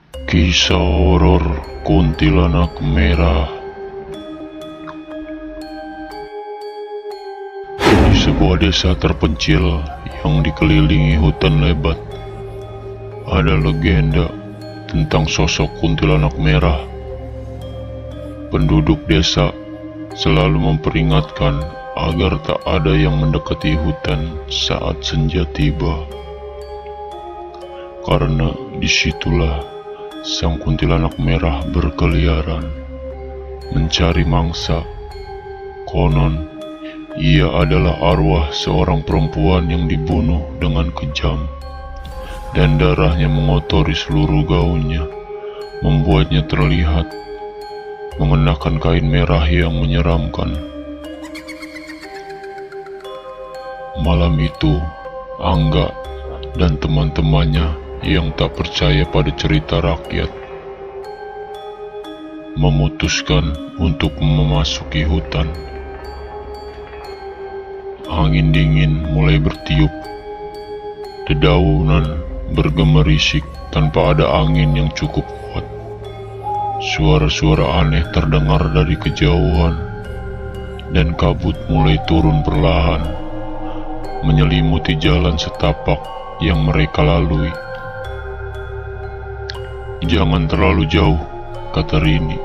Kisah horor kuntilanak merah. Di sebuah desa terpencil yang dikelilingi hutan lebat, ada legenda tentang sosok kuntilanak merah. Penduduk desa selalu memperingatkan agar tak ada yang mendekati hutan saat senja tiba, karena disitulah sang kuntilanak merah berkeliaran mencari mangsa. Konon ia adalah arwah seorang perempuan yang dibunuh dengan kejam, dan darahnya mengotori seluruh gaunnya, membuatnya terlihat mengenakan kain merah yang menyeramkan. Malam itu, Angga dan teman-temannya yang tak percaya pada cerita rakyat memutuskan untuk memasuki hutan. Angin dingin mulai bertiup, dedaunan bergemerisik tanpa ada angin yang cukup kuat. Suara-suara aneh terdengar dari kejauhan, dan kabut mulai turun perlahan, menyelimuti jalan setapak yang mereka lalui. "Jangan terlalu jauh," kata Rini,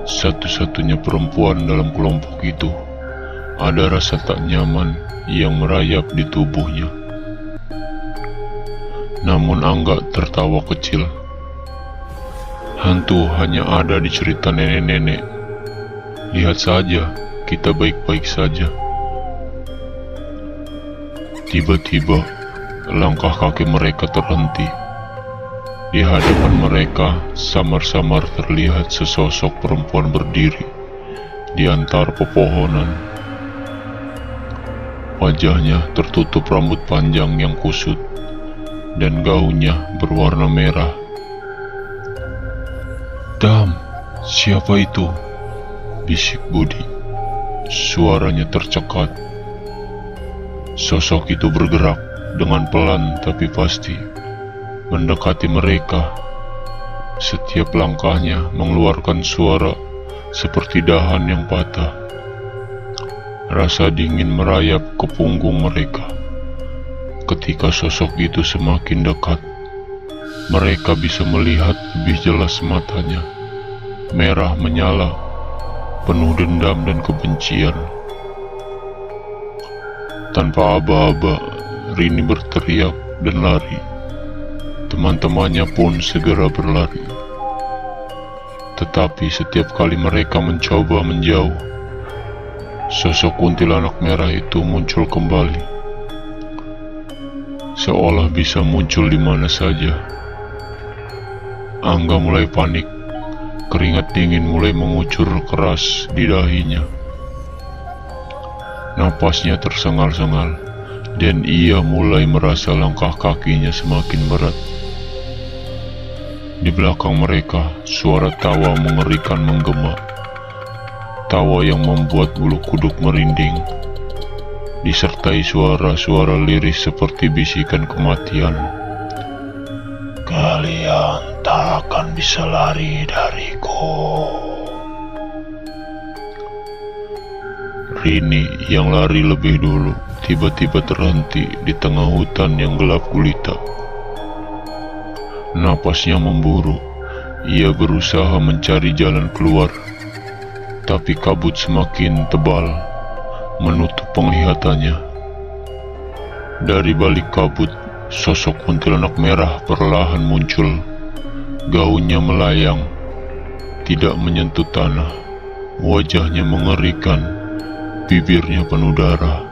satu-satunya perempuan dalam kelompok itu. Ada rasa tak nyaman yang merayap di tubuhnya. Namun Angga tertawa kecil. "Hantu hanya ada di cerita nenek-nenek. Lihat saja, kita baik-baik saja." Tiba-tiba, langkah kaki mereka terhenti. Di hadapan mereka, samar-samar terlihat sesosok perempuan berdiri di antara pepohonan. Wajahnya tertutup rambut panjang yang kusut, dan gaunnya berwarna merah. "Dam, siapa itu?" bisik Budi. Suaranya tercekat. Sosok itu bergerak dengan pelan tapi pasti, mendekati mereka. Setiap langkahnya mengeluarkan suara seperti dahan yang patah. Rasa dingin merayap ke punggung mereka. Ketika sosok itu semakin dekat, mereka bisa melihat lebih jelas matanya. Merah menyala, penuh dendam dan kebencian. Tanpa aba-aba, Rini berteriak dan lari. Teman-temannya pun segera berlari. Tetapi setiap kali mereka mencoba menjauh, sosok kuntilanak merah itu muncul kembali, seolah bisa muncul di mana saja. Angga mulai panik. Keringat dingin mulai mengucur keras di dahinya. Napasnya tersengal-sengal, dan ia mulai merasa langkah kakinya semakin berat. Di belakang mereka, suara tawa mengerikan menggema. Tawa yang membuat bulu kuduk merinding, disertai suara-suara liris seperti bisikan kematian. "Kalian tak akan bisa lari dariku." Rini yang lari lebih dulu tiba-tiba terhenti di tengah hutan yang gelap gulita. Napasnya memburu. Ia berusaha mencari jalan keluar, tapi kabut semakin tebal menutup penglihatannya. Dari balik kabut, sosok kuntilanak merah perlahan muncul. Gaunnya melayang, tidak menyentuh tanah. Wajahnya mengerikan, bibirnya penuh darah,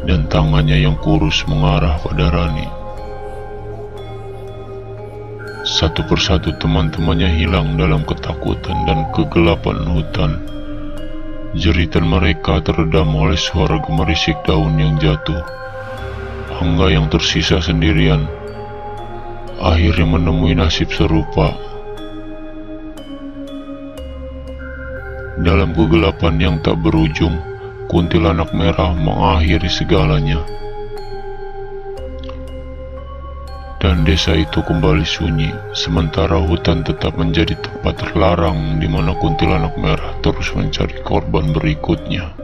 dan tangannya yang kurus mengarah pada Rani. Satu persatu teman-temannya hilang dalam ketakutan dan kegelapan hutan. Jeritan mereka teredam oleh suara gemerisik daun yang jatuh. Angga yang tersisa sendirian akhirnya menemui nasib serupa. Dalam kegelapan yang tak berujung, kuntilanak merah mengakhiri segalanya. dan desa itu kembali sunyi, sementara hutan tetap menjadi tempat terlarang di mana kuntilanak merah terus mencari korban berikutnya.